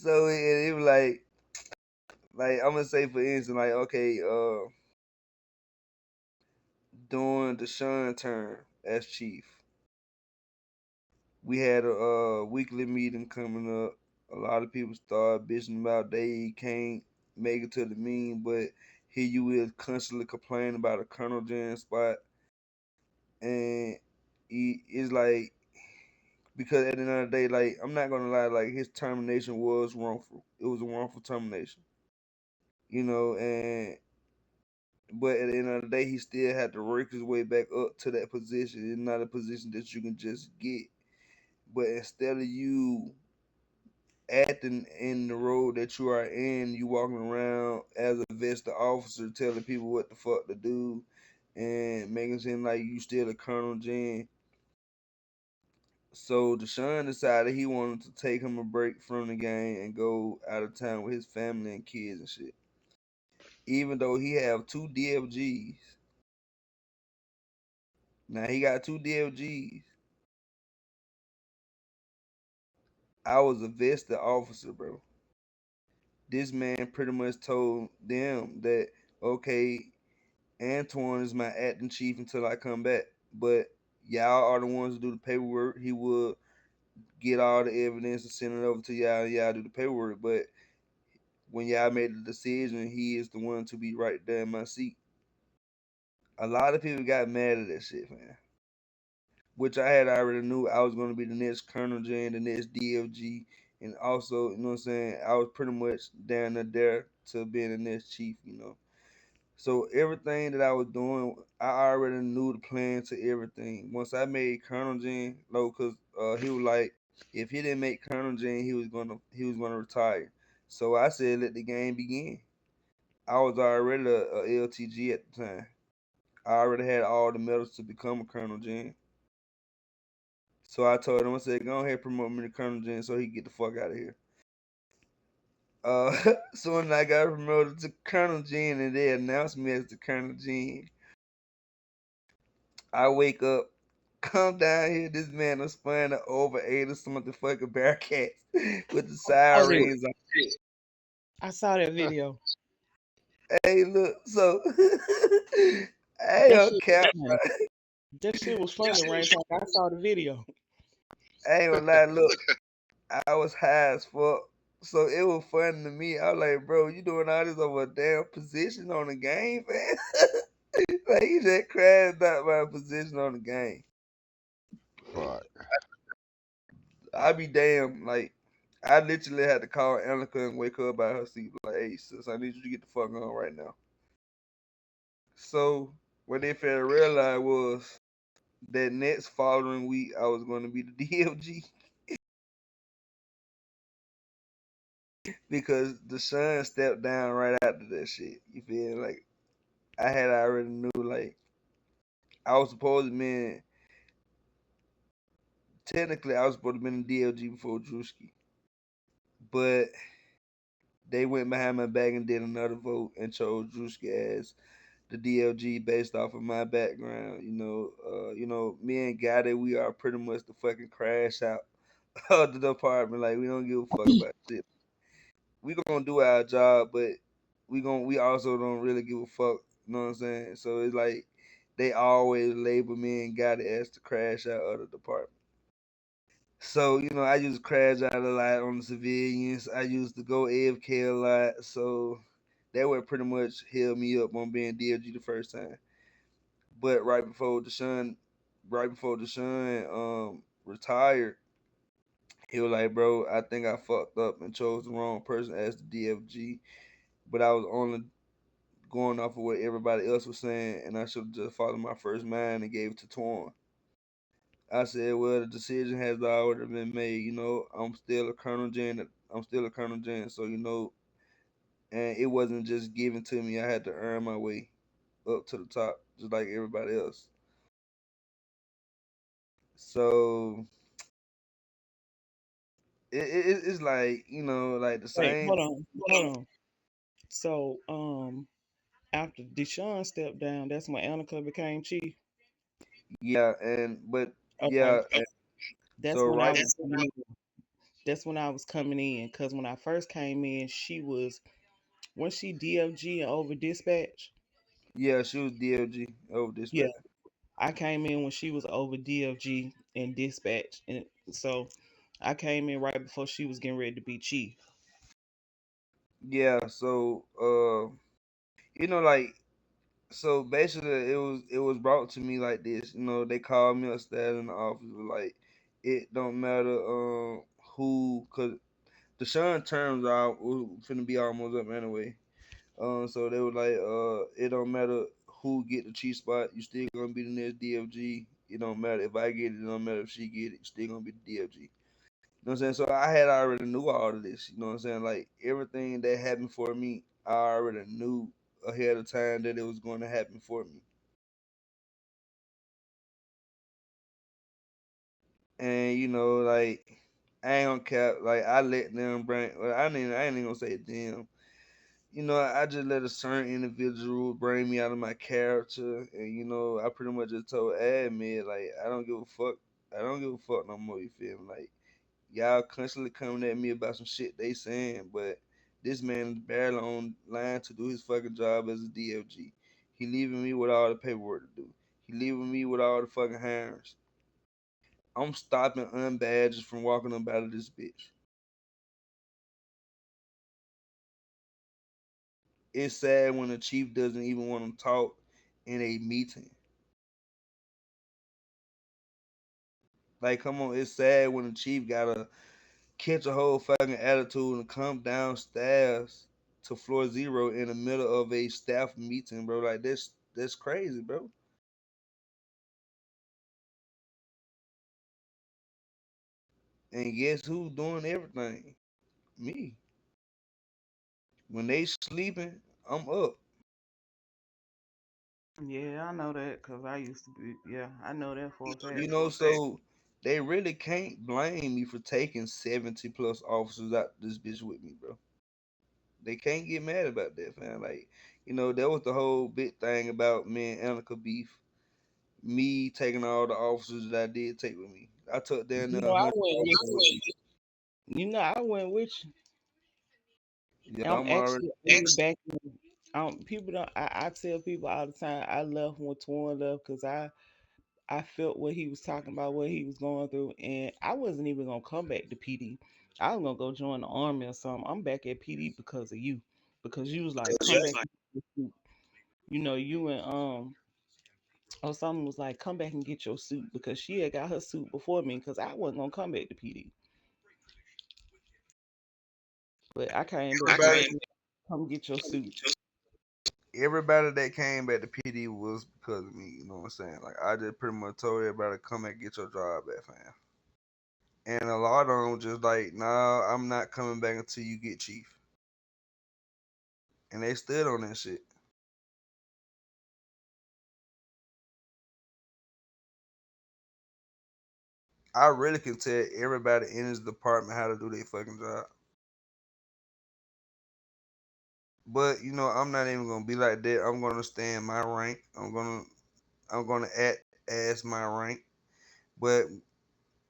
So it was like I'm gonna say for instance, like okay, during Deshaun turn as chief, we had a weekly meeting coming up. A lot of people started bitching about they can't make it to the meeting, but here you is constantly complaining about a Colonel Jen spot, and it's like because at the end of the day, like I'm not gonna lie, like his termination was wrongful. It was a wrongful termination, and but at the end of the day, he still had to work his way back up to that position. It's not a position that you can just get. But instead of you acting in the role that you are in, you walking around as a vested officer telling people what the fuck to do and making it seem like you still a Colonel Jen. So Deshaun decided he wanted to take him a break from the game and go out of town with his family and kids and shit. Even though he have two DFGs. Now he got two DFGs. I was a vested officer, bro. This man pretty much told them that okay, Antoine is my acting chief until I come back. But y'all are the ones who do the paperwork. He will get all the evidence and send it over to y'all, and y'all do the paperwork. But when y'all made the decision, he is the one to be right there in my seat. A lot of people got mad at that shit, man. Which I had already knew I was going to be the next Colonel J and the next DFG. And also, you know what I'm saying? I was pretty much down there to being the next chief. So everything that I was doing, I already knew the plan to everything. Once I made Colonel Jen, no, cause he was like, if he didn't make Colonel Jen, he was gonna retire. So I said, let the game begin. I was already a LTG at the time. I already had all the medals to become a Colonel Jen. So I told him, I said, go ahead, promote me to Colonel Jen so he can get the fuck out of here. So when I got promoted to Colonel Jen and they announced me as the Colonel Jen, I wake up, come down here. This man was flying over 8 or some motherfucking Bearcats with the Oh, dude, sirens on. I saw that video. Hey, look, so I ain't That gonna shit was cap, funny. That shit was funny, Rain Talk. I saw the video. I ain't gonna lie, look, I was high as fuck. So it was funny to me. I was like, bro, you doing all this over a damn position on the game, man? Like, you just crashed out by a position on the game. Right. I be damn, like, I literally had to call Annika and wake her up out her seat. Like, hey, sis, I need you to get the fuck on right now. So, what they failed to realize was that next following week, I was going to be the DFG because the sun stepped down right after that shit. You feel like I had already knew, like, I was supposed to be, technically, I was supposed to be in the DLG before Drewski, but they went behind my back and did another vote and chose Drewski as the DLG based off of my background. Me and Gotti, we are pretty much the fucking crash out of the department. Like we don't give a fuck about shit. We gonna do our job, but we also don't really give a fuck. You know what I'm saying? So it's like they always label me and Gotti as the crash out of the department. So, I used to crash out a lot on the civilians. I used to go AFK a lot. So that would pretty much held me up on being DLG the first time. But right before Deshaun retired, he was like, "Bro, I think I fucked up and chose the wrong person as the DFG." But I was only going off of what everybody else was saying, and I should have just followed my first mind and gave it to Torn. I said, "Well, the decision has already been made. I'm still a Colonel Jen. I'm still a Colonel Jen. So and it wasn't just given to me. I had to earn my way up to the top, just like everybody else. So it's like like the Wait, same. hold on. So, after Deshaun stepped down, that's when Annika became chief. Yeah, and but Okay, yeah, and that's so when I right was. That's when I was coming in. Cause when I first came in, was she DFG and over dispatch? Yeah, she was DLG over Yeah. dispatch. I came in when she was over DFG and dispatch. And so I came in right before she was getting ready to be chief. Yeah, so like so basically it was brought to me like this. They called me upstairs in the office, was like it don't matter who, cause Deshaun terms are finna be almost up anyway. So they were like, it don't matter who get the chief spot, you still gonna be the next DFG. It don't matter if I get it, it don't matter if she get it, you still gonna be the DFG. You know what I'm saying? So I had already knew all of this. You know what I'm saying? Like everything that happened for me, I already knew ahead of time that it was going to happen for me. And like I ain't gonna cap. Like I let them bring. Well, I ain't even gonna say them. I just let a certain individual bring me out of my character, and I pretty much just told admin like I don't give a fuck. I don't give a fuck no more. You feel me? Like y'all constantly coming at me about some shit they saying, but this man is barely on line to do his fucking job as a DFG. He leaving me with all the paperwork to do. He leaving me with all the fucking hirings. I'm stopping unbadges from walking up out of this bitch. It's sad when the chief doesn't even want to talk in a meeting. Like, come on, it's sad when the chief gotta catch a whole fucking attitude and come downstairs to floor zero in the middle of a staff meeting, bro. Like that's crazy, bro. And guess who's doing everything? Me. When they sleeping, I'm up. Yeah, I know that because I used to be. Yeah, I know that for a fact. So they really can't blame me for taking 70 plus officers out this bitch with me, bro. They can't get mad about that, fam. Like, that was the whole big thing about me and Annika beef. Me taking all the officers that I did take with me. I took down You there know, I 100 went with officers you. with me. I went with you. Yeah, I'm I'm already actually only back. People don't. I tell people all the time. I left when Twan left because I felt what he was talking about, what he was going through, and I wasn't even gonna come back to PD. I was gonna go join the army or something. I'm back at PD because of you, because you was like, come back. You and or someone was like, come back and get your suit because she had got her suit before me because I wasn't gonna come back to PD, but I came back and everybody. let you come get your suit. Everybody that came back to PD was because of me. You know what I'm saying? Like I just pretty much told everybody to come and get your job back, fam. And a lot of them just like, nah, I'm not coming back until you get chief. And they stood on that shit. I really can tell everybody in his department how to do their fucking job. But I'm not even gonna be like that. I'm gonna stay in my rank. I'm gonna act as my rank. But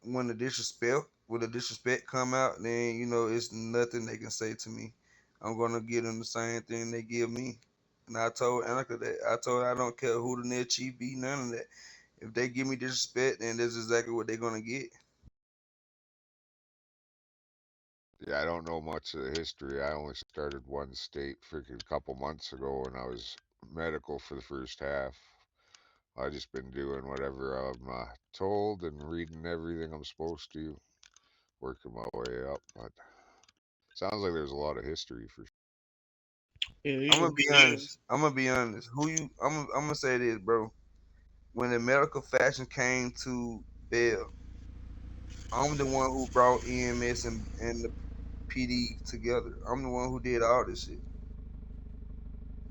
when the disrespect come out, then it's nothing they can say to me. I'm gonna give them the same thing they give me. And I told Annika that. I told her I don't care who the next chief be, none of that. If they give me disrespect, then that's exactly what they're gonna get. Yeah, I don't know much of the history. I only started one state freaking a couple months ago, and I was medical for the first half. I just been doing whatever I'm told and reading everything I'm supposed to, working my way up. But sounds like there's a lot of history for. It I'm gonna is. be honest. I'm gonna be honest. Who you? I'm gonna say this, bro. When the medical faction came to Bell, I'm the one who brought EMS and the PD together. I'm the one who did all this shit.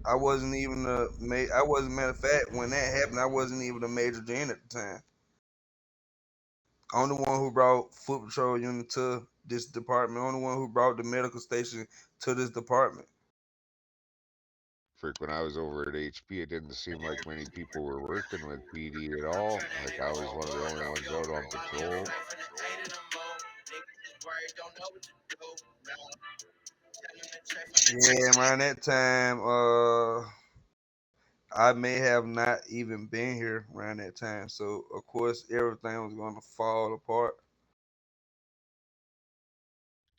I wasn't even I wasn't, matter of fact, when that happened, I wasn't even a major Jan at the time. I'm the one who brought foot patrol unit to this department. I'm the one who brought the medical station to this department. Freak, when I was over at HP, it didn't seem like many people were working with PD at all. Like I was one of the only ones out on patrol. Yeah, around that time, I may have not even been here around that time. So of course everything was gonna fall apart.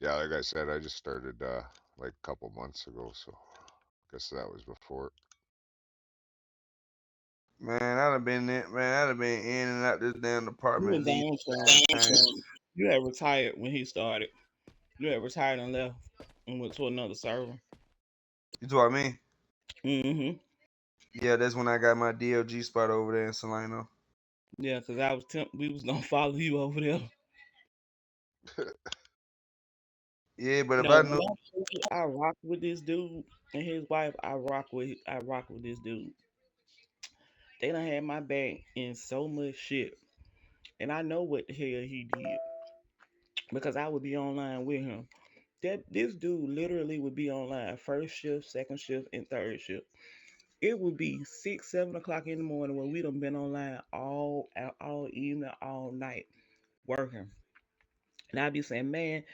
Yeah, like I said, I just started like a couple months ago, so I guess that was before. Man, I'd have been in, man, I'd have been in and out this damn You apartment were at least gone from. 5 times. You had retired when he started. You had retired and left and went to another server. You know what I mean? Mm-hmm. Yeah, that's when I got my DLG spot over there in Salino. Yeah, because I was we was gonna follow you over there. Yeah, but if No, I when knew, I tell you I rock with this dude and his wife, I rock with this dude. They done had my back in so much shit. And I know what the hell he did. Because I would be online with him. That this dude literally would be online first shift, second shift, and third shift. It would be 6, 7 o'clock in the morning when we done been online all evening, all night working. And I'd be saying, man,